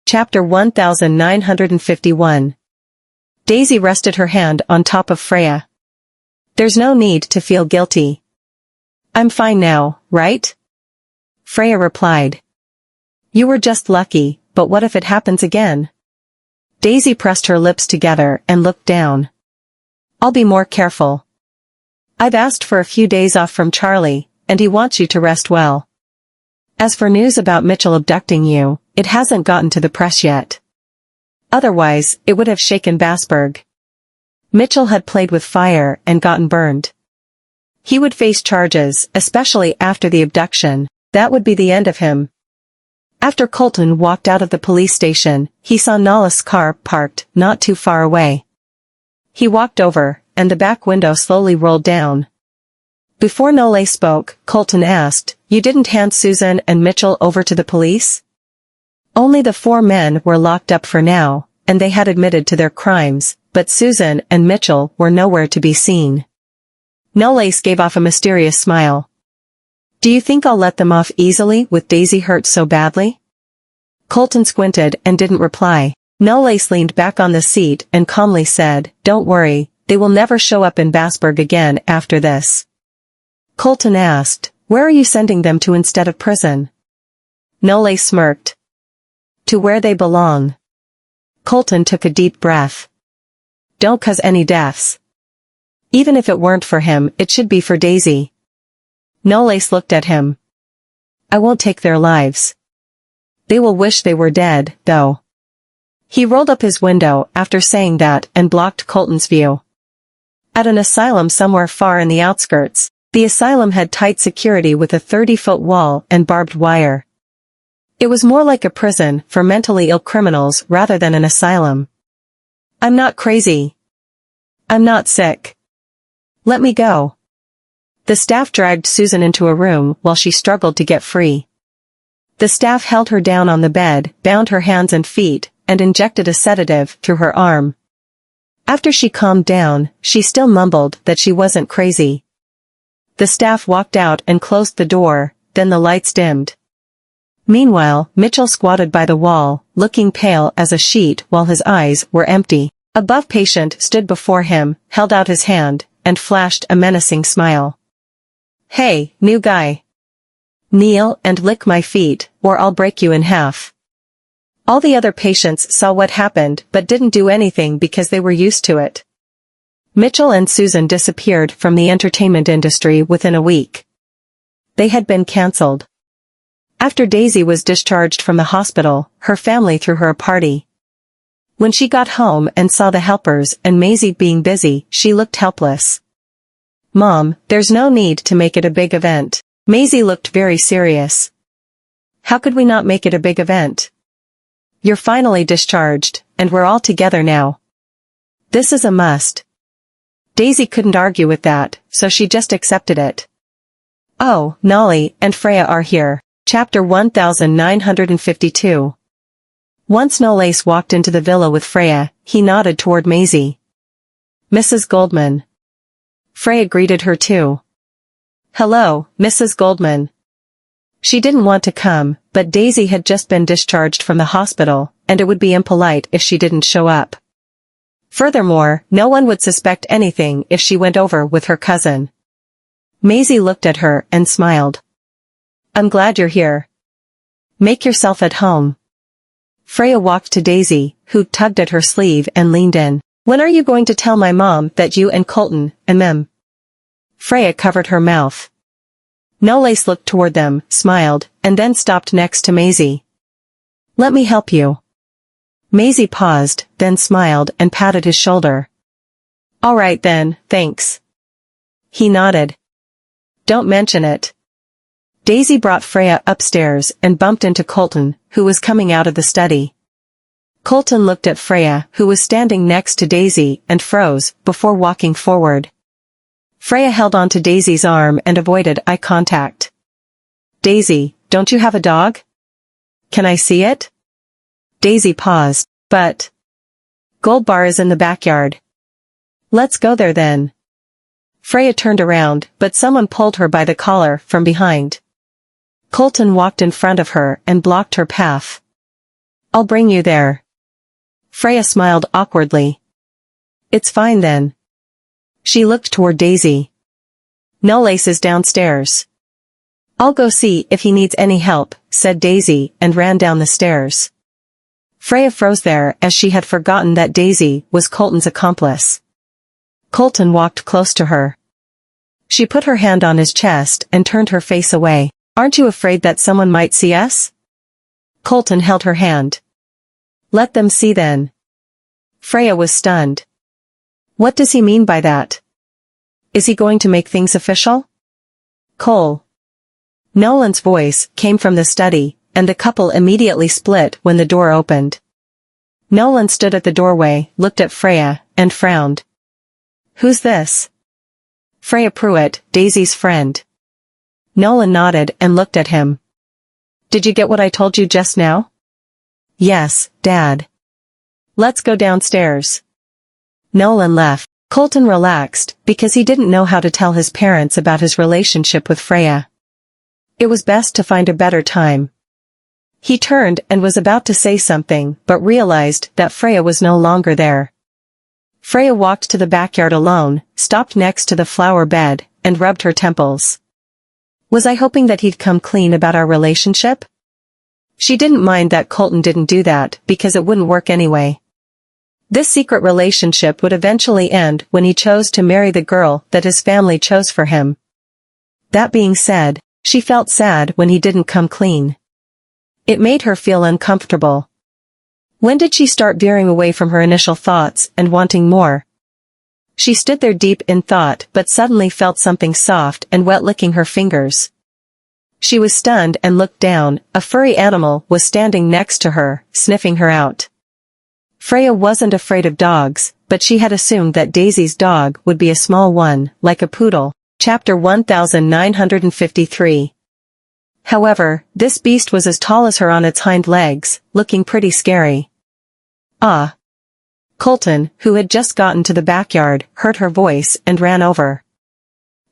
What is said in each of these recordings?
Chapter 1951. Daisy rested her hand on top of Freya. There's no need to feel guilty. I'm fine now, right? Freya replied. You were just lucky, but what if it happens again? Daisy pressed her lips together and looked down. I'll be more careful. I've asked for a few days off from Charlie, and he wants you to rest well. As for news about Mitchell abducting you, it hasn't gotten to the press yet. Otherwise, it would have shaken Basburg. Mitchell had played with fire and gotten burned. He would face charges, especially after the abduction. That would be the end of him. After Colton walked out of the police station, he saw Nala's car parked not too far away. He walked over, and the back window slowly rolled down. Before Nole spoke, Colton asked, You didn't hand Susan and Mitchell over to the police? Only the 4 men were locked up for now, and they had admitted to their crimes, but Susan and Mitchell were nowhere to be seen. Nolace gave off a mysterious smile. Do you think I'll let them off easily with Daisy hurt so badly? Colton squinted and didn't reply. Nolace leaned back on the seat and calmly said, Don't worry, they will never show up in Basburg again after this. Colton asked, Where are you sending them to instead of prison? Nolace smirked. To where they belong. Colton took a deep breath. Don't cause any deaths. Even if it weren't for him, it should be for Daisy. Nolace looked at him. I won't take their lives. They will wish they were dead, though. He rolled up his window after saying that and blocked Colton's view. At an asylum somewhere far in the outskirts, the asylum had tight security with a 30-foot wall and barbed wire. It was more like a prison for mentally ill criminals rather than an asylum. I'm not crazy. I'm not sick. Let me go. The staff dragged Susan into a room while she struggled to get free. The staff held her down on the bed, bound her hands and feet, and injected a sedative through her arm. After she calmed down, she still mumbled that she wasn't crazy. The staff walked out and closed the door, then the lights dimmed. Meanwhile, Mitchell squatted by the wall, looking pale as a sheet while his eyes were empty. A buff patient stood before him, held out his hand, and flashed a menacing smile. Hey, new guy. Kneel and lick my feet, or I'll break you in half. All the other patients saw what happened but didn't do anything because they were used to it. Mitchell and Susan disappeared from the entertainment industry within a week. They had been cancelled. After Daisy was discharged from the hospital, her family threw her a party. When she got home and saw the helpers and Maisie being busy, she looked helpless. Mom, there's no need to make it a big event. Maisie looked very serious. How could we not make it a big event? You're finally discharged, and we're all together now. This is a must. Daisy couldn't argue with that, so she just accepted it. Oh, Nolly and Freya are here. Chapter 1952. Once Nolace walked into the villa with Freya, he nodded toward Maisie. Mrs. Goldman. Freya greeted her too. Hello, Mrs. Goldman. She didn't want to come, but Daisy had just been discharged from the hospital, and it would be impolite if she didn't show up. Furthermore, no one would suspect anything if she went over with her cousin. Maisie looked at her and smiled. I'm glad you're here. Make yourself at home. Freya walked to Daisy, who tugged at her sleeve and leaned in. When are you going to tell my mom that you and Colton and them? Freya covered her mouth. Nolace looked toward them, smiled, and then stopped next to Maisie. Let me help you. Maisie paused, then smiled and patted his shoulder. All right then, thanks. He nodded. Don't mention it. Daisy brought Freya upstairs and bumped into Colton, who was coming out of the study. Colton looked at Freya, who was standing next to Daisy, and froze, before walking forward. Freya held onto Daisy's arm and avoided eye contact. Daisy, don't you have a dog? Can I see it? Daisy paused, but... Gold Bar is in the backyard. Let's go there then. Freya turned around, but someone pulled her by the collar from behind. Colton walked in front of her and blocked her path. I'll bring you there. Freya smiled awkwardly. It's fine then. She looked toward Daisy. Nolace is downstairs. I'll go see if he needs any help, said Daisy, and ran down the stairs. Freya froze there as she had forgotten that Daisy was Colton's accomplice. Colton walked close to her. She put her hand on his chest and turned her face away. Aren't you afraid that someone might see us? Colton held her hand. Let them see then. Freya was stunned. What does he mean by that? Is he going to make things official? Cole. Nolan's voice came from the study, and the couple immediately split when the door opened. Nolan stood at the doorway, looked at Freya, and frowned. Who's this? Freya Pruitt, Daisy's friend. Nolan nodded and looked at him. Did you get what I told you just now? Yes, Dad. Let's go downstairs. Nolan left. Colton relaxed, because he didn't know how to tell his parents about his relationship with Freya. It was best to find a better time. He turned and was about to say something, but realized that Freya was no longer there. Freya walked to the backyard alone, stopped next to the flower bed, and rubbed her temples. Was I hoping that he'd come clean about our relationship? She didn't mind that Colton didn't do that, because it wouldn't work anyway. This secret relationship would eventually end when he chose to marry the girl that his family chose for him. That being said, she felt sad when he didn't come clean. It made her feel uncomfortable. When did she start veering away from her initial thoughts and wanting more? She stood there deep in thought but suddenly felt something soft and wet licking her fingers. She was stunned and looked down. A furry animal was standing next to her, sniffing her out. Freya wasn't afraid of dogs, but she had assumed that Daisy's dog would be a small one, like a poodle. Chapter 1953. However, this beast was as tall as her on its hind legs, looking pretty scary. Ah! Colton, who had just gotten to the backyard, heard her voice and ran over.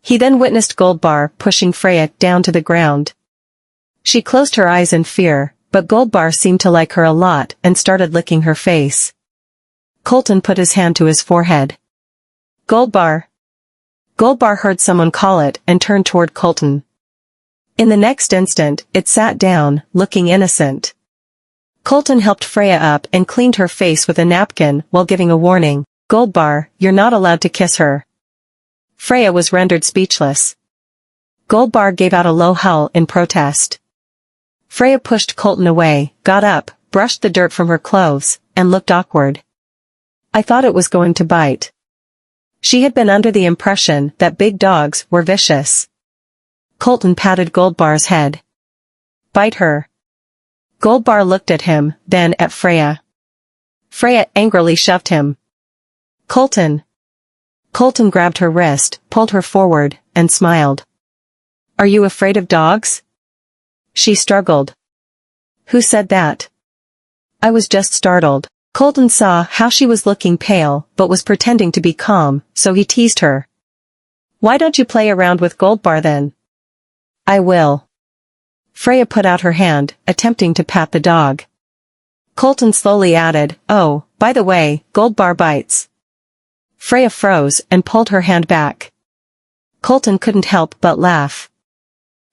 He then witnessed Goldbar pushing Freya down to the ground. She closed her eyes in fear, but Goldbar seemed to like her a lot and started licking her face. Colton put his hand to his forehead. Goldbar! Goldbar heard someone call it and turned toward Colton. In the next instant, it sat down, looking innocent. Colton helped Freya up and cleaned her face with a napkin while giving a warning. Goldbar, you're not allowed to kiss her. Freya was rendered speechless. Goldbar gave out a low howl in protest. Freya pushed Colton away, got up, brushed the dirt from her clothes, and looked awkward. I thought it was going to bite. She had been under the impression that big dogs were vicious. Colton patted Goldbar's head. Bite her. Goldbar looked at him, then at Freya. Freya angrily shoved him. Colton. Colton grabbed her wrist, pulled her forward, and smiled. Are you afraid of dogs? She struggled. Who said that? I was just startled. Colton saw how she was looking pale, but was pretending to be calm, so he teased her. Why don't you play around with Goldbar then? I will. Freya put out her hand, attempting to pat the dog. Colton slowly added, oh, by the way, Goldbar bites. Freya froze and pulled her hand back. Colton couldn't help but laugh.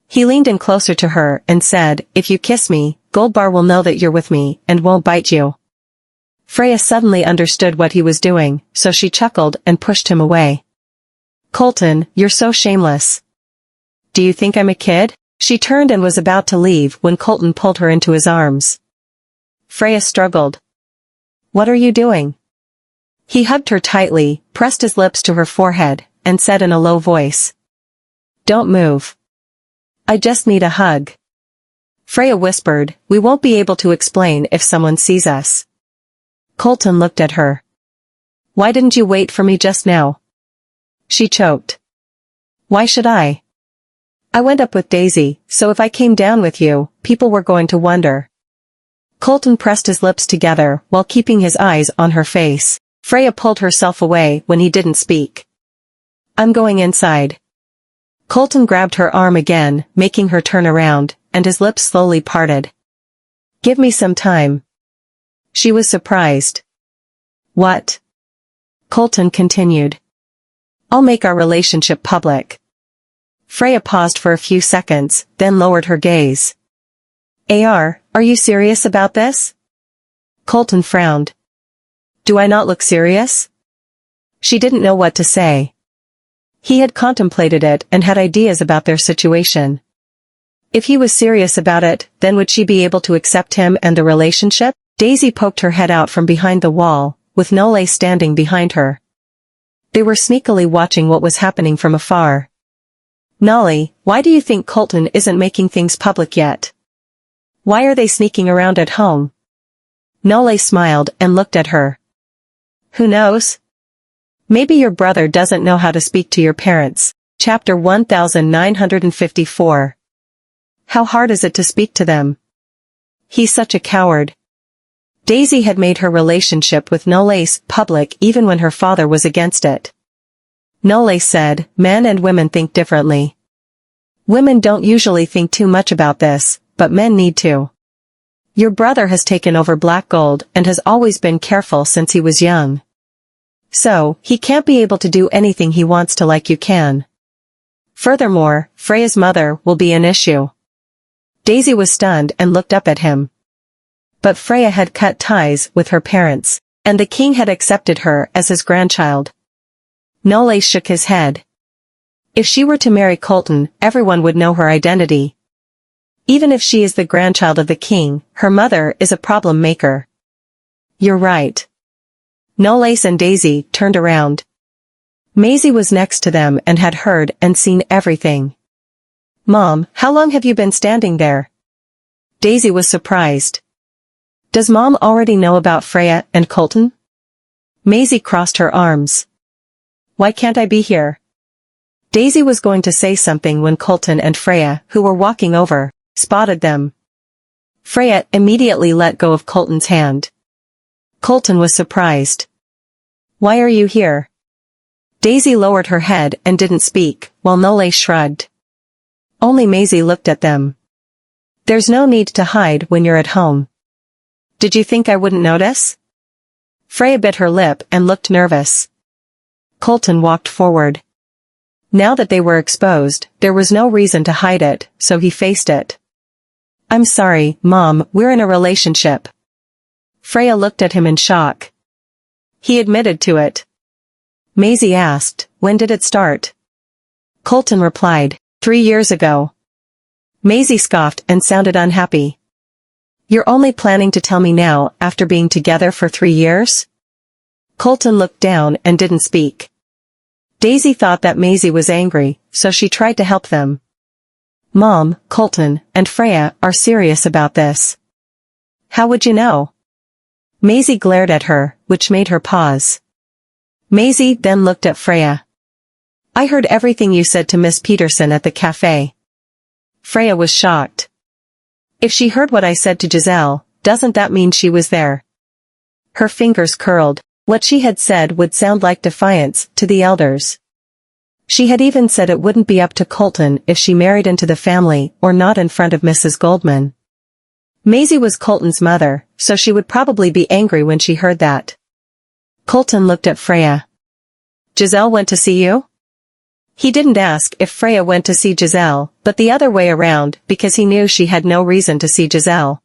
He leaned in closer to her and said, if you kiss me, Goldbar will know that you're with me and won't bite you. Freya suddenly understood what he was doing, so she chuckled and pushed him away. Colton, you're so shameless. Do you think I'm a kid? She turned and was about to leave when Colton pulled her into his arms. Freya struggled. What are you doing? He hugged her tightly, pressed his lips to her forehead, and said in a low voice. Don't move. I just need a hug. Freya whispered, we won't be able to explain if someone sees us. Colton looked at her. Why didn't you wait for me just now? She choked. Why should I? I went up with Daisy, so if I came down with you, people were going to wonder. Colton pressed his lips together while keeping his eyes on her face. Freya pulled herself away when he didn't speak. I'm going inside. Colton grabbed her arm again, making her turn around, and his lips slowly parted. Give me some time. She was surprised. What? Colton continued. I'll make our relationship public. Freya paused for a few seconds, then lowered her gaze. Are you serious about this? Colton frowned. Do I not look serious? She didn't know what to say. He had contemplated it and had ideas about their situation. If he was serious about it, then would she be able to accept him and the relationship? Daisy poked her head out from behind the wall, with Nole standing behind her. They were sneakily watching what was happening from afar. Nolly, why do you think Colton isn't making things public yet? Why are they sneaking around at home? Nole smiled and looked at her. Who knows? Maybe your brother doesn't know how to speak to your parents. Chapter 1954. How hard is it to speak to them? He's such a coward. Daisy had made her relationship with Nole public even when her father was against it. Nole said, men and women think differently. Women don't usually think too much about this, but men need to. Your brother has taken over Black Gold and has always been careful since he was young. So, he can't be able to do anything he wants to like you can. Furthermore, Freya's mother will be an issue. Daisy was stunned and looked up at him. But Freya had cut ties with her parents, and the king had accepted her as his grandchild. Nole shook his head. If she were to marry Colton, everyone would know her identity. Even if she is the grandchild of the king, her mother is a problem maker. You're right. Nole and Daisy turned around. Maisie was next to them and had heard and seen everything. Mom, how long have you been standing there? Daisy was surprised. Does Mom already know about Freya and Colton? Maisie crossed her arms. Why can't I be here? Daisy was going to say something when Colton and Freya, who were walking over, spotted them. Freya immediately let go of Colton's hand. Colton was surprised. Why are you here? Daisy lowered her head and didn't speak, while Nole shrugged. Only Maisie looked at them. There's no need to hide when you're at home. Did you think I wouldn't notice? Freya bit her lip and looked nervous. Colton walked forward. Now that they were exposed, there was no reason to hide it, so he faced it. I'm sorry, Mom, we're in a relationship. Freya looked at him in shock. He admitted to it. Maisie asked, when did it start? Colton replied, 3 years ago. Maisie scoffed and sounded unhappy. You're only planning to tell me now, after being together for 3 years? Colton looked down and didn't speak. Daisy thought that Maisie was angry, so she tried to help them. Mom, Colton, and Freya are serious about this. How would you know? Maisie glared at her, which made her pause. Maisie then looked at Freya. I heard everything you said to Miss Peterson at the cafe. Freya was shocked. If she heard what I said to Giselle, doesn't that mean she was there? Her fingers curled. What she had said would sound like defiance to the elders. She had even said it wouldn't be up to Colton if she married into the family or not in front of Mrs. Goldman. Maisie was Colton's mother, so she would probably be angry when she heard that. Colton looked at Freya. Giselle went to see you? He didn't ask if Freya went to see Giselle, but the other way around, because he knew she had no reason to see Giselle.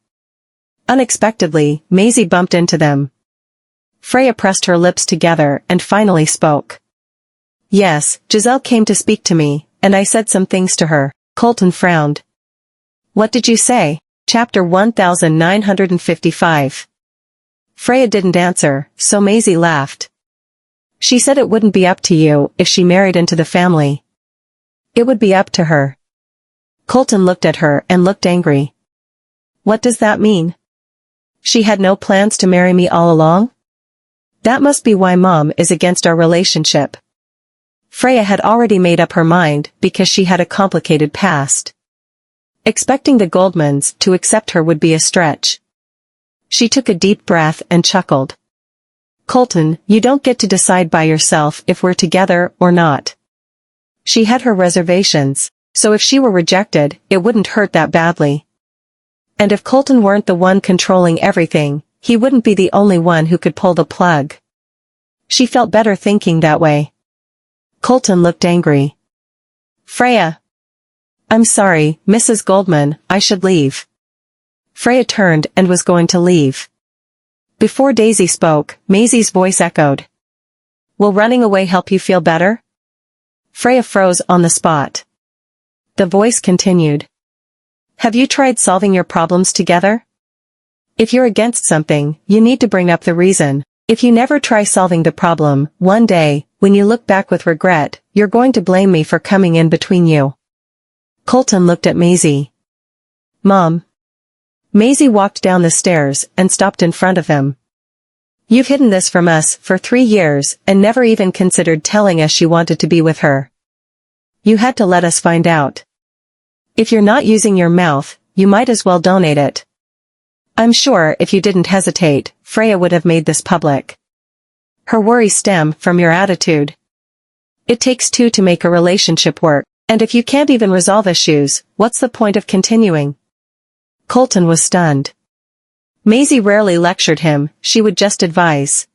Unexpectedly, Maisie bumped into them. Freya pressed her lips together and finally spoke. Yes, Giselle came to speak to me, and I said some things to her. Colton frowned. What did you say? Chapter 1955. Freya didn't answer, so Maisie laughed. She said it wouldn't be up to you if she married into the family. It would be up to her. Colton looked at her and looked angry. What does that mean? She had no plans to marry me all along? That must be why Mom is against our relationship. Freya had already made up her mind because she had a complicated past. Expecting the Goldmans to accept her would be a stretch. She took a deep breath and chuckled. Colton, you don't get to decide by yourself if we're together or not. She had her reservations, so if she were rejected, it wouldn't hurt that badly. And if Colton weren't the one controlling everything, he wouldn't be the only one who could pull the plug. She felt better thinking that way. Colton looked angry. Freya. I'm sorry, Mrs. Goldman, I should leave. Freya turned and was going to leave. Before Daisy spoke, Maisie's voice echoed. Will running away help you feel better? Freya froze on the spot. The voice continued. Have you tried solving your problems together? If you're against something, you need to bring up the reason. If you never try solving the problem, one day, when you look back with regret, you're going to blame me for coming in between you. Colton looked at Maisie. Mom. Maisie walked down the stairs and stopped in front of him. You've hidden this from us for 3 years and never even considered telling us you wanted to be with her. You had to let us find out. If you're not using your mouth, you might as well donate it. I'm sure if you didn't hesitate, Freya would have made this public. Her worries stem from your attitude. It takes 2 to make a relationship work, and if you can't even resolve issues, what's the point of continuing? Colton was stunned. Maisie rarely lectured him, she would just advise.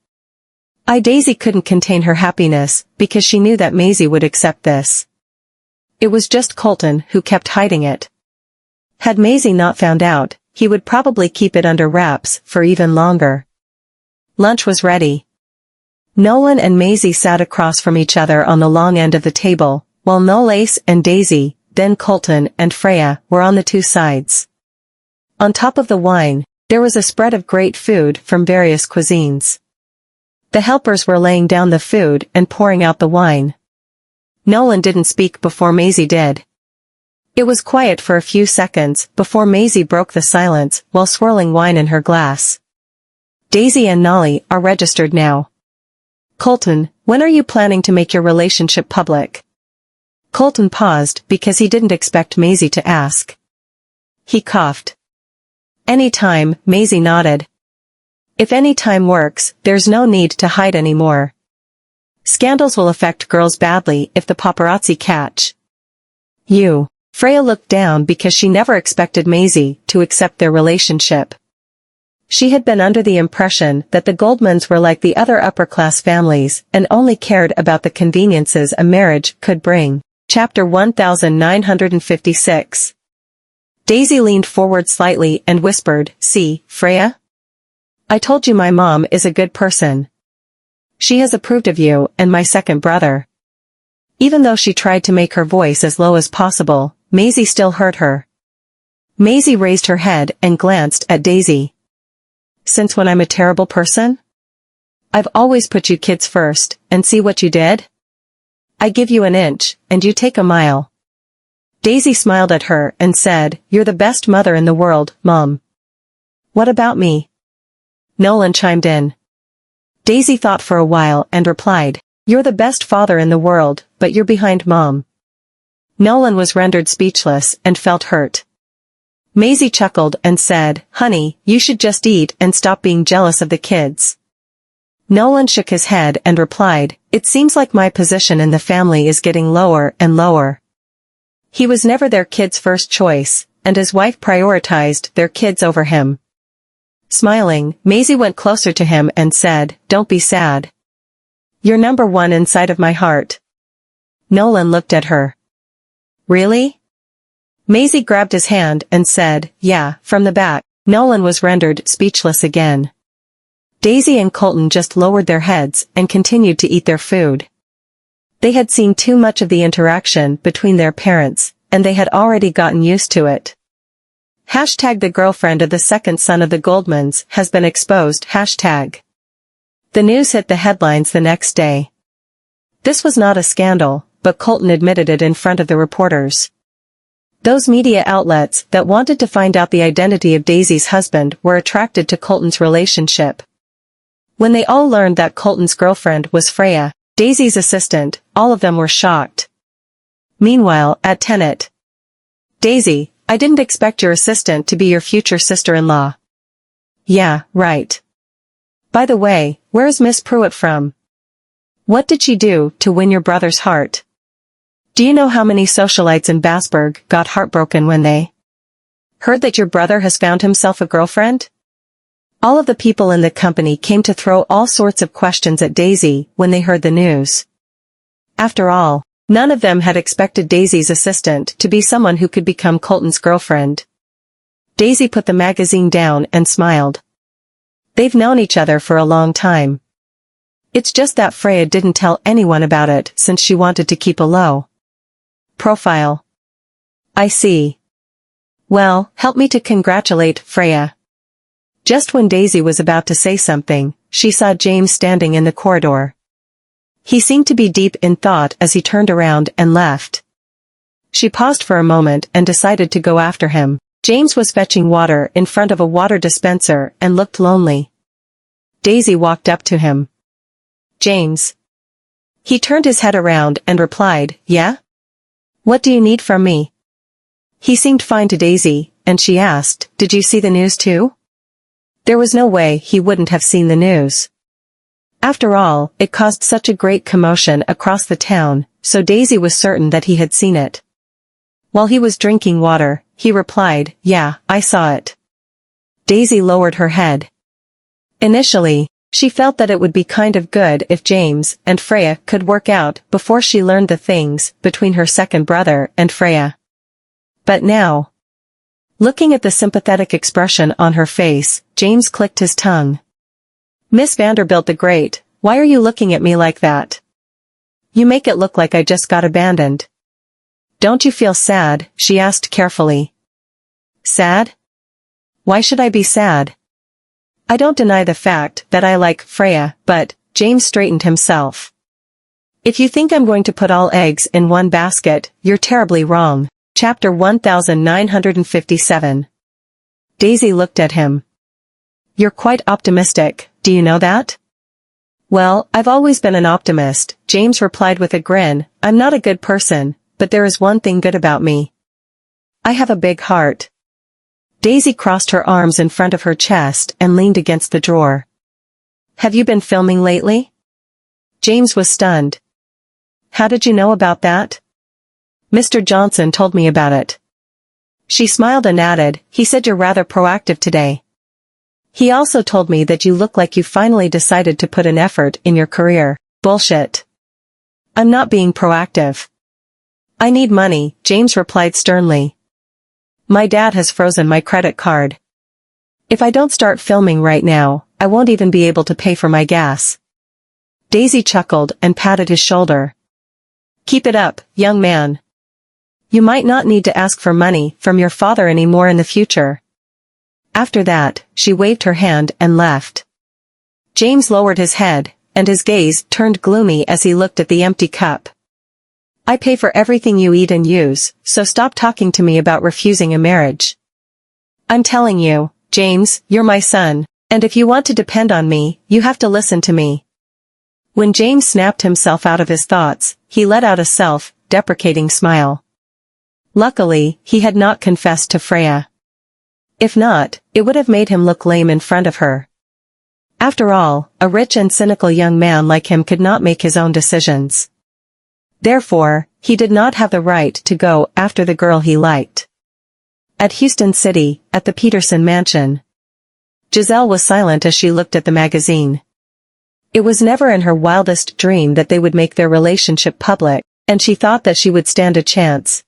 Daisy couldn't contain her happiness, because she knew that Maisie would accept this. It was just Colton who kept hiding it. Had Maisie not found out, he would probably keep it under wraps for even longer. Lunch was ready. Nolan and Maisie sat across from each other on the long end of the table, while Nolace and Daisy, then Colton and Freya, were on the 2 sides. On top of the wine, there was a spread of great food from various cuisines. The helpers were laying down the food and pouring out the wine. Nolan didn't speak before Maisie did. It was quiet for a few seconds before Maisie broke the silence while swirling wine in her glass. Daisy and Nolly are registered now. Colton, when are you planning to make your relationship public? Colton paused because he didn't expect Maisie to ask. He coughed. Any time, Maisie nodded. If any time works, there's no need to hide anymore. Scandals will affect girls badly if the paparazzi catch you. Freya looked down because she never expected Maisie to accept their relationship. She had been under the impression that the Goldmans were like the other upper-class families and only cared about the conveniences a marriage could bring. Chapter 1956. Daisy leaned forward slightly and whispered, See, Freya? I told you my mom is a good person. She has approved of you and my second brother. Even though she tried to make her voice as low as possible, Maisie still heard her. Maisie raised her head and glanced at Daisy. Since when I'm a terrible person? I've always put you kids first, and see what you did? I give you an inch, and you take a mile. Daisy smiled at her and said, You're the best mother in the world, Mom. What about me? Nolan chimed in. Daisy thought for a while and replied, You're the best father in the world, but you're behind Mom. Nolan was rendered speechless and felt hurt. Maisie chuckled and said, Honey, you should just eat and stop being jealous of the kids. Nolan shook his head and replied, It seems like my position in the family is getting lower and lower. He was never their kid's first choice, and his wife prioritized their kids over him. Smiling, Maisie went closer to him and said, Don't be sad. You're number 1 inside of my heart. Nolan looked at her. Really? Maisie grabbed his hand and said, Yeah, from the back. Nolan was rendered speechless again. Daisy and Colton just lowered their heads and continued to eat their food. They had seen too much of the interaction between their parents, and they had already gotten used to it. Hashtag the girlfriend of the second son of the Goldmans has been exposed. Hashtag. The news hit the headlines the next day. This was not a scandal, but Colton admitted it in front of the reporters. Those media outlets that wanted to find out the identity of Daisy's husband were attracted to Colton's relationship. When they all learned that Colton's girlfriend was Freya, Daisy's assistant, all of them were shocked. Meanwhile, at Tenet. Daisy, I didn't expect your assistant to be your future sister-in-law. Yeah, right. By the way, where's Miss Pruitt from? What did she do to win your brother's heart? Do you know how many socialites in Bassburg got heartbroken when they heard that your brother has found himself a girlfriend? All of the people in the company came to throw all sorts of questions at Daisy when they heard the news. After all, none of them had expected Daisy's assistant to be someone who could become Colton's girlfriend. Daisy put the magazine down and smiled. They've known each other for a long time. It's just that Freya didn't tell anyone about it since she wanted to keep a low profile. I see. Well, help me to congratulate Freya. Just when Daisy was about to say something, she saw James standing in the corridor. He seemed to be deep in thought as he turned around and left. She paused for a moment and decided to go after him. James was fetching water in front of a water dispenser and looked lonely. Daisy walked up to him. James. He turned his head around and replied, Yeah? What do you need from me? He seemed fine to Daisy, and she asked, Did you see the news too? There was no way he wouldn't have seen the news. After all, it caused such a great commotion across the town, so Daisy was certain that he had seen it. While he was drinking water, he replied, Yeah, I saw it. Daisy lowered her head. Initially, she felt that it would be kind of good if James and Freya could work out before she learned the things between her second brother and Freya. But now, looking at the sympathetic expression on her face, James clicked his tongue. Miss Vanderbilt the Great, why are you looking at me like that? You make it look like I just got abandoned. Don't you feel sad? She asked carefully. Sad? Why should I be sad? I don't deny the fact that I like Freya, but, James straightened himself. If you think I'm going to put all eggs in one basket, you're terribly wrong. Chapter 1957. Daisy looked at him. You're quite optimistic, do you know that? Well, I've always been an optimist, James replied with a grin. I'm not a good person, but there is one thing good about me. I have a big heart. Daisy crossed her arms in front of her chest and leaned against the drawer. Have you been filming lately? James was stunned. How did you know about that? Mr. Johnson told me about it. She smiled and added, he said you're rather proactive today. He also told me that you look like you finally decided to put an effort in your career. Bullshit. I'm not being proactive. I need money, James replied sternly. My dad has frozen my credit card. If I don't start filming right now, I won't even be able to pay for my gas. Daisy chuckled and patted his shoulder. Keep it up, young man. You might not need to ask for money from your father anymore in the future. After that, she waved her hand and left. James lowered his head, and his gaze turned gloomy as he looked at the empty cup. I pay for everything you eat and use, so stop talking to me about refusing a marriage. I'm telling you, James, you're my son, and if you want to depend on me, you have to listen to me. When James snapped himself out of his thoughts, he let out a self-deprecating smile. Luckily, he had not confessed to Freya. If not, it would have made him look lame in front of her. After all, a rich and cynical young man like him could not make his own decisions. Therefore, he did not have the right to go after the girl he liked. At Houston City, at the Peterson mansion, Giselle was silent as she looked at the magazine. It was never in her wildest dream that they would make their relationship public, and she thought that she would stand a chance.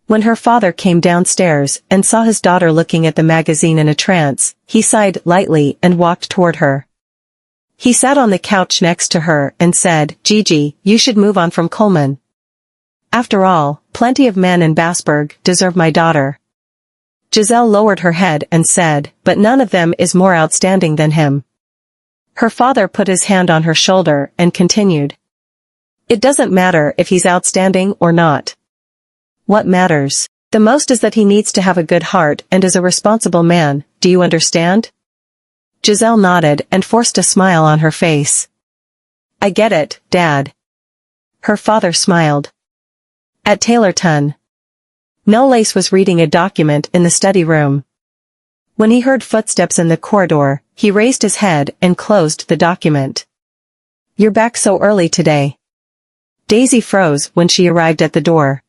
When her father came downstairs and saw his daughter looking at the magazine in a trance, he sighed lightly and walked toward her. He sat on the couch next to her and said, Gigi, you should move on from Coleman. After all, plenty of men in Bassburg deserve my daughter. Giselle lowered her head and said, but none of them is more outstanding than him. Her father put his hand on her shoulder and continued. It doesn't matter if he's outstanding or not. What matters the most is that he needs to have a good heart and is a responsible man, do you understand? Giselle nodded and forced a smile on her face. I get it, Dad. Her father smiled. At Taylorton, Knowles was reading a document in the study room. When he heard footsteps in the corridor, he raised his head and closed the document. You're back so early today. Daisy froze when she arrived at the door.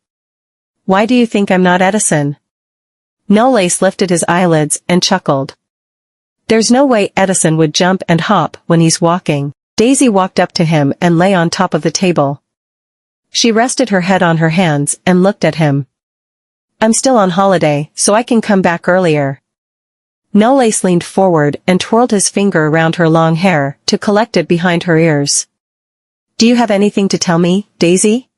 Why do you think I'm not Edison? Knowles lifted his eyelids and chuckled. There's no way Edison would jump and hop when he's walking. Daisy walked up to him and lay on top of the table. She rested her head on her hands and looked at him. I'm still on holiday, so I can come back earlier. Knowles leaned forward and twirled his finger around her long hair to collect it behind her ears. Do you have anything to tell me, Daisy?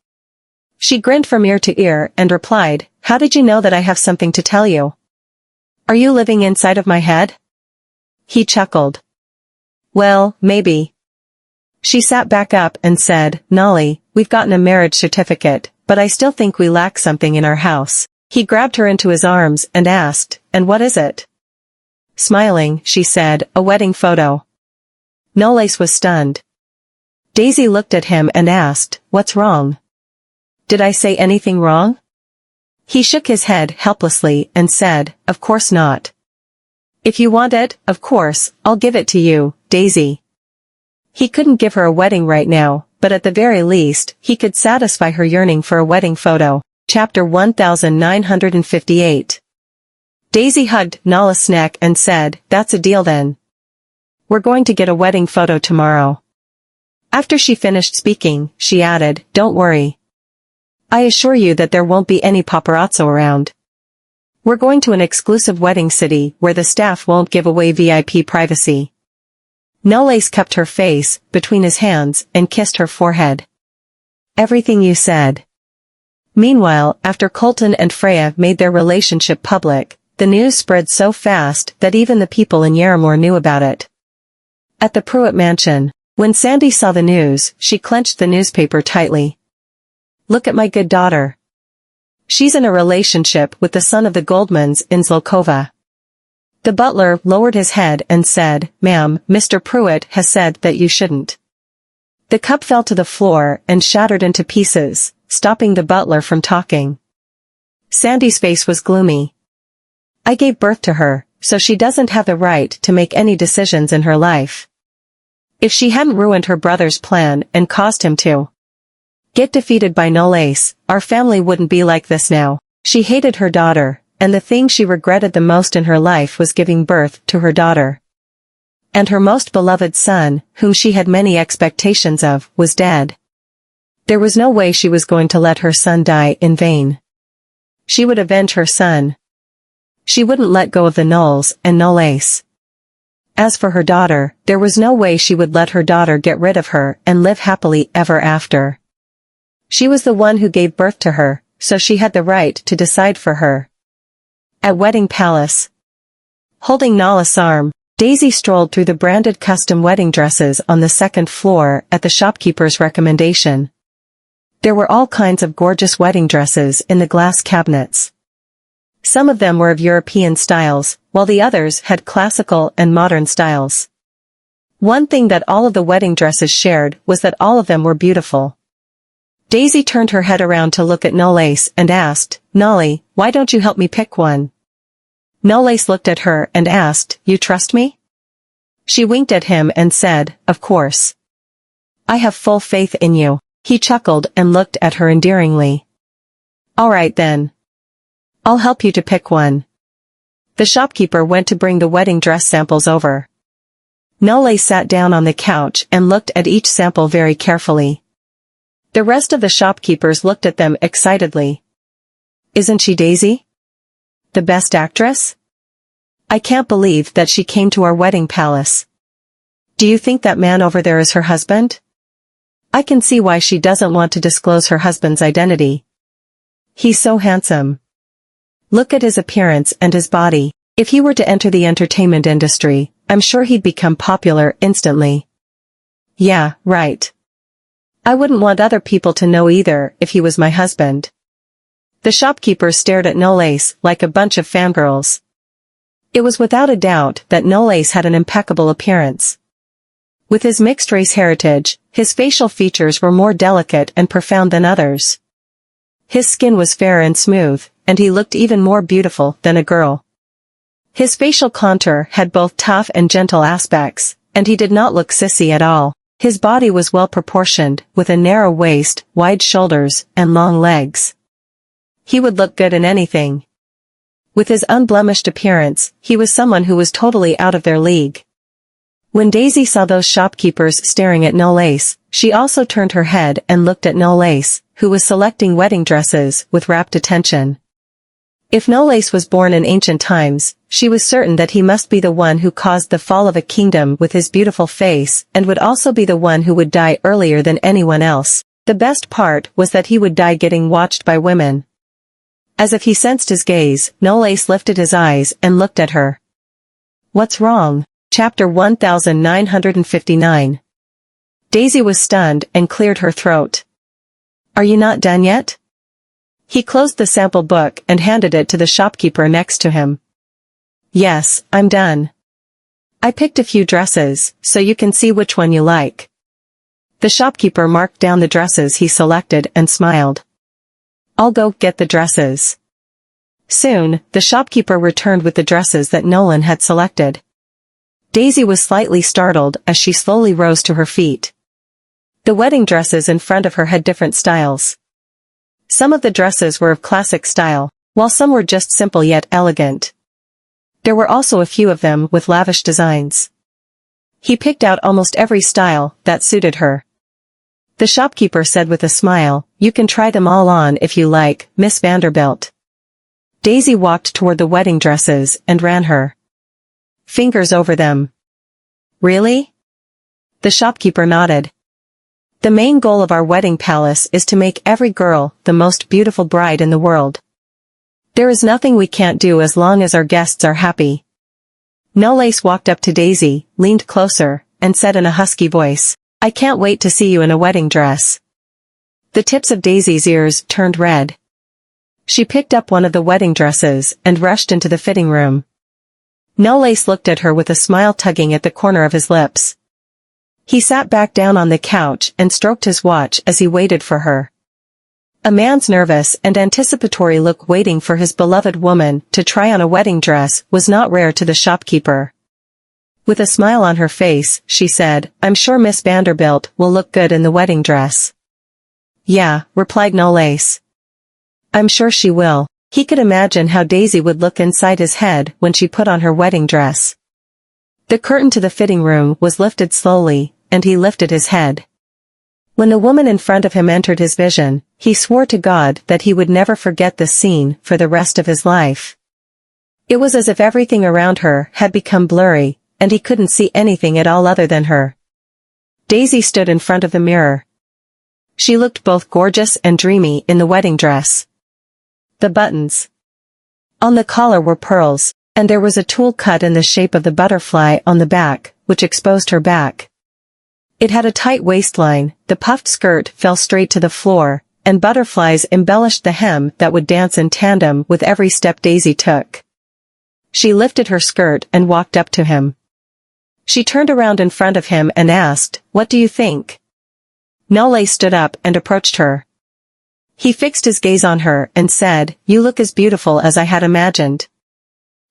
She grinned from ear to ear and replied, How did you know that I have something to tell you? Are you living inside of my head? He chuckled. Well, maybe. She sat back up and said, Nolly, we've gotten a marriage certificate, but I still think we lack something in our house. He grabbed her into his arms and asked, And what is it? Smiling, she said, A wedding photo. Knowles was stunned. Daisy looked at him and asked, What's wrong? Did I say anything wrong? He shook his head helplessly and said, Of course not. If you want it, of course, I'll give it to you, Daisy. He couldn't give her a wedding right now, but at the very least, he could satisfy her yearning for a wedding photo. Chapter 1958. Daisy hugged Knowles' neck and said, That's a deal then. We're going to get a wedding photo tomorrow. After she finished speaking, she added, Don't worry. I assure you that there won't be any paparazzo around. We're going to an exclusive wedding city where the staff won't give away VIP privacy. Knowles cupped her face between his hands and kissed her forehead. Everything you said. Meanwhile, after Colton and Freya made their relationship public, the news spread so fast that even the people in Yarramore knew about it. At the Pruitt mansion, when Sandy saw the news, she clenched the newspaper tightly. Look at my good daughter. She's in a relationship with the son of the Goldmans in Zlokova. The butler lowered his head and said, Ma'am, Mr. Pruitt has said that you shouldn't. The cup fell to the floor and shattered into pieces, stopping the butler from talking. Sandy's face was gloomy. I gave birth to her, so she doesn't have the right to make any decisions in her life. If she hadn't ruined her brother's plan and caused him to get defeated by Knowles, our family wouldn't be like this now. She hated her daughter, and the thing she regretted the most in her life was giving birth to her daughter. And her most beloved son, whom she had many expectations of, was dead. There was no way she was going to let her son die in vain. She would avenge her son. She wouldn't let go of the Knowles and Knowles. As for her daughter, there was no way she would let her daughter get rid of her and live happily ever after. She was the one who gave birth to her, so she had the right to decide for her. At Wedding Palace. Holding Knowles' arm, Daisy strolled through the branded custom wedding dresses on the second floor at the shopkeeper's recommendation. There were all kinds of gorgeous wedding dresses in the glass cabinets. Some of them were of European styles, while the others had classical and modern styles. One thing that all of the wedding dresses shared was that all of them were beautiful. Daisy turned her head around to look at Knowles and asked, Nolly, why don't you help me pick one? Knowles looked at her and asked, You trust me? She winked at him and said, Of course. I have full faith in you. He chuckled and looked at her endearingly. All right then. I'll help you to pick one. The shopkeeper went to bring the wedding dress samples over. Knowles sat down on the couch and looked at each sample very carefully. The rest of the shopkeepers looked at them excitedly. Isn't she Daisy? The best actress? I can't believe that she came to our wedding palace. Do you think that man over there is her husband? I can see why she doesn't want to disclose her husband's identity. He's so handsome. Look at his appearance and his body. If he were to enter the entertainment industry, I'm sure he'd become popular instantly. Yeah, right. I wouldn't want other people to know either if he was my husband. The shopkeepers stared at Knowles like a bunch of fangirls. It was without a doubt that Knowles had an impeccable appearance. With his mixed-race heritage, his facial features were more delicate and profound than others. His skin was fair and smooth, and he looked even more beautiful than a girl. His facial contour had both tough and gentle aspects, and he did not look sissy at all. His body was well proportioned, with a narrow waist, wide shoulders, and long legs. He would look good in anything. With his unblemished appearance, he was someone who was totally out of their league. When Daisy saw those shopkeepers staring at No Lace, she also turned her head and looked at No Lace, who was selecting wedding dresses with rapt attention. If No Lace was born in ancient times, she was certain that he must be the one who caused the fall of a kingdom with his beautiful face and would also be the one who would die earlier than anyone else. The best part was that he would die getting watched by women. As if he sensed his gaze, No Lace lifted his eyes and looked at her. What's wrong? Chapter 1959. Daisy was stunned and cleared her throat. Are you not done yet? He closed the sample book and handed it to the shopkeeper next to him. Yes, I'm done. I picked a few dresses, so you can see which one you like. The shopkeeper marked down the dresses he selected and smiled. I'll go get the dresses. Soon, the shopkeeper returned with the dresses that Nolan had selected. Daisy was slightly startled as she slowly rose to her feet. The wedding dresses in front of her had different styles. Some of the dresses were of classic style, while some were just simple yet elegant. There were also a few of them with lavish designs. He picked out almost every style that suited her. The shopkeeper said with a smile, "You can try them all on if you like, Miss Vanderbilt." Daisy walked toward the wedding dresses and ran her fingers over them. Really? The shopkeeper nodded. The main goal of our wedding palace is to make every girl the most beautiful bride in the world. There is nothing we can't do as long as our guests are happy. No Lace walked up to Daisy, leaned closer, and said in a husky voice, I can't wait to see you in a wedding dress. The tips of Daisy's ears turned red. She picked up one of the wedding dresses and rushed into the fitting room. No Lace looked at her with a smile tugging at the corner of his lips. He sat back down on the couch and stroked his watch as he waited for her. A man's nervous and anticipatory look waiting for his beloved woman to try on a wedding dress was not rare to the shopkeeper. With a smile on her face, she said, I'm sure Miss Vanderbilt will look good in the wedding dress. Yeah, replied No Lace. I'm sure she will. He could imagine how Daisy would look inside his head when she put on her wedding dress. The curtain to the fitting room was lifted slowly, and he lifted his head. When the woman in front of him entered his vision, he swore to God that he would never forget this scene for the rest of his life. It was as if everything around her had become blurry, and he couldn't see anything at all other than her. Daisy stood in front of the mirror. She looked both gorgeous and dreamy in the wedding dress. The buttons on the collar were pearls, and there was a tulle cut in the shape of the butterfly on the back, which exposed her back. It had a tight waistline, the puffed skirt fell straight to the floor, and butterflies embellished the hem that would dance in tandem with every step Daisy took. She lifted her skirt and walked up to him. She turned around in front of him and asked, What do you think? No Lace stood up and approached her. He fixed his gaze on her and said, You look as beautiful as I had imagined.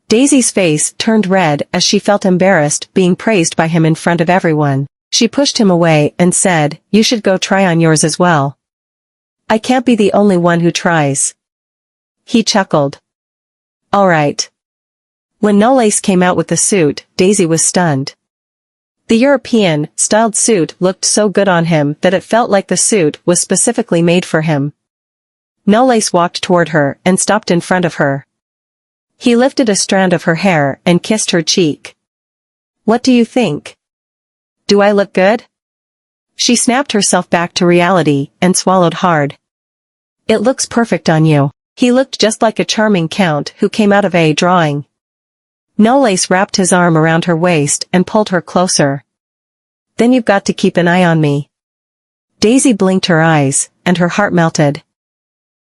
Daisy's face turned red as she felt embarrassed being praised by him in front of everyone. She pushed him away and said, You should go try on yours as well. I can't be the only one who tries. He chuckled. All right. When No Lace came out with the suit, Daisy was stunned. The European-styled suit looked so good on him that it felt like the suit was specifically made for him. No Lace walked toward her and stopped in front of her. He lifted a strand of her hair and kissed her cheek. What do you think? Do I look good? She snapped herself back to reality and swallowed hard. It looks perfect on you. He looked just like a charming count who came out of a drawing. No Lace wrapped his arm around her waist and pulled her closer. Then you've got to keep an eye on me. Daisy blinked her eyes, and her heart melted.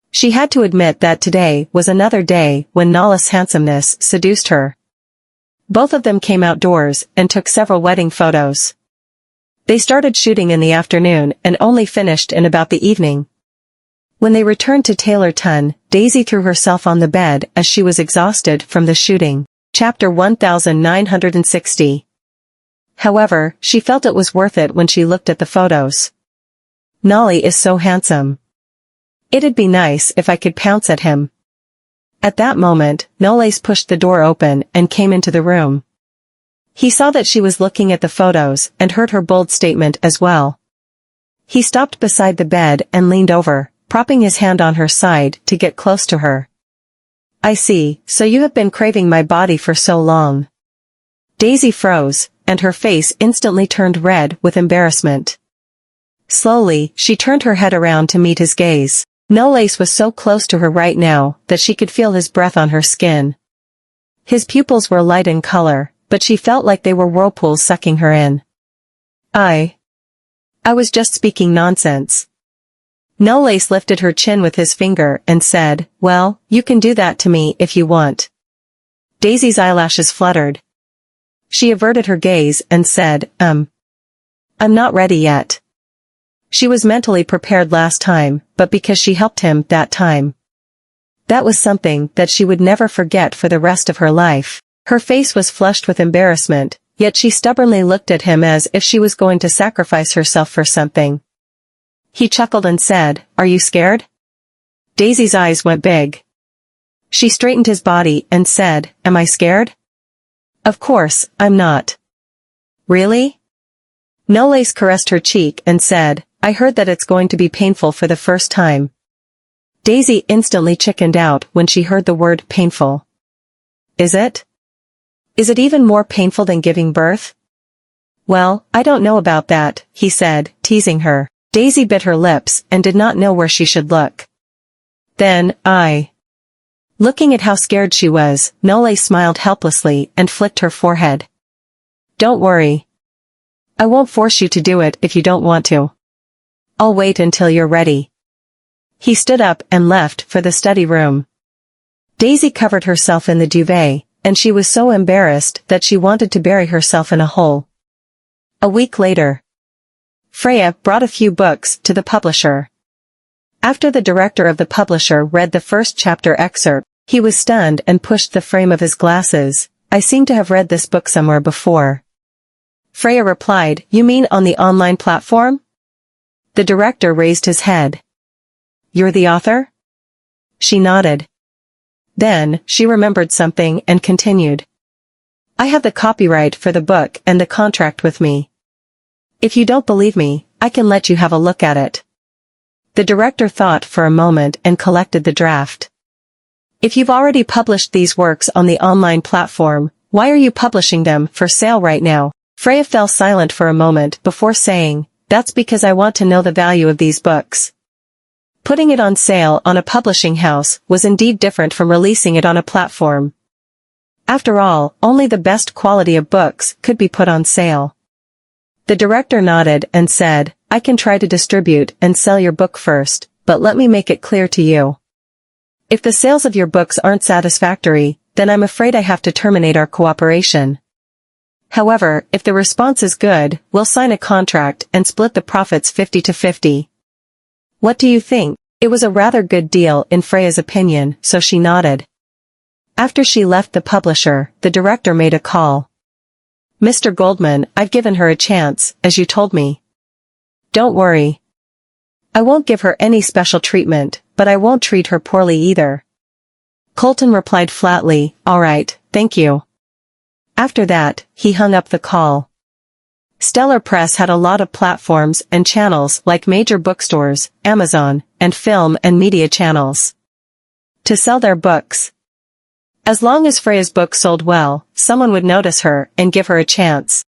She had to admit that today was another day when Nala's handsomeness seduced her. Both of them came outdoors and took several wedding photos. They started shooting in the afternoon and only finished in about the evening. When they returned to Taylorton, Daisy threw herself on the bed as she was exhausted from the shooting. Chapter 1960. However, she felt it was worth it when she looked at the photos. Nolly is so handsome. It'd be nice if I could pounce at him. At that moment, Nolace pushed the door open and came into the room. He saw that she was looking at the photos and heard her bold statement as well. He stopped beside the bed and leaned over, propping his hand on her side to get close to her. I see, so you have been craving my body for so long. Daisy froze, and her face instantly turned red with embarrassment. Slowly, she turned her head around to meet his gaze. Nolace was so close to her right now that she could feel his breath on her skin. His pupils were light in color, but she felt like they were whirlpools sucking her in. I was just speaking nonsense. Nolace lifted her chin with his finger and said, well, you can do that to me if you want. Daisy's eyelashes fluttered. She averted her gaze and said, I'm not ready yet. She was mentally prepared last time, but because she helped him that time. That was something that she would never forget for the rest of her life. Her face was flushed with embarrassment, yet she stubbornly looked at him as if she was going to sacrifice herself for something. He chuckled and said, are you scared? Daisy's eyes went big. She straightened his body and said, am I scared? Of course, I'm not. Really? Nolace caressed her cheek and said, I heard that it's going to be painful for the first time. Daisy instantly chickened out when she heard the word painful. Is it? Is it even more painful than giving birth? Well, I don't know about that, he said, teasing her. Daisy bit her lips and did not know where she should look. Then, Looking at how scared she was, Nolace smiled helplessly and flicked her forehead. Don't worry. I won't force you to do it if you don't want to. I'll wait until you're ready. He stood up and left for the study room. Daisy covered herself in the duvet, and she was so embarrassed that she wanted to bury herself in a hole. A week later, Freya brought a few books to the publisher. After the director of the publisher read the first chapter excerpt, he was stunned and pushed the frame of his glasses. I seem to have read this book somewhere before. Freya replied, you mean on the online platform? The director raised his head. You're the author? She nodded. Then, she remembered something and continued. I have the copyright for the book and the contract with me. If you don't believe me, I can let you have a look at it. The director thought for a moment and collected the draft. If you've already published these works on the online platform, why are you publishing them for sale right now? Freya fell silent for a moment before saying, that's because I want to know the value of these books. Putting it on sale on a publishing house was indeed different from releasing it on a platform. After all, only the best quality of books could be put on sale. The director nodded and said, I can try to distribute and sell your book first, but let me make it clear to you. If the sales of your books aren't satisfactory, then I'm afraid I have to terminate our cooperation. However, if the response is good, we'll sign a contract and split the profits 50-50. What do you think? It was a rather good deal in Freya's opinion, so she nodded. After she left the publisher, the director made a call. Mr. Goldman, I've given her a chance, as you told me. Don't worry. I won't give her any special treatment, but I won't treat her poorly either. Colton replied flatly, all right, thank you. After that, he hung up the call. Stellar Press had a lot of platforms and channels like major bookstores, Amazon, and film and media channels to sell their books. As long as Freya's book sold well, someone would notice her and give her a chance.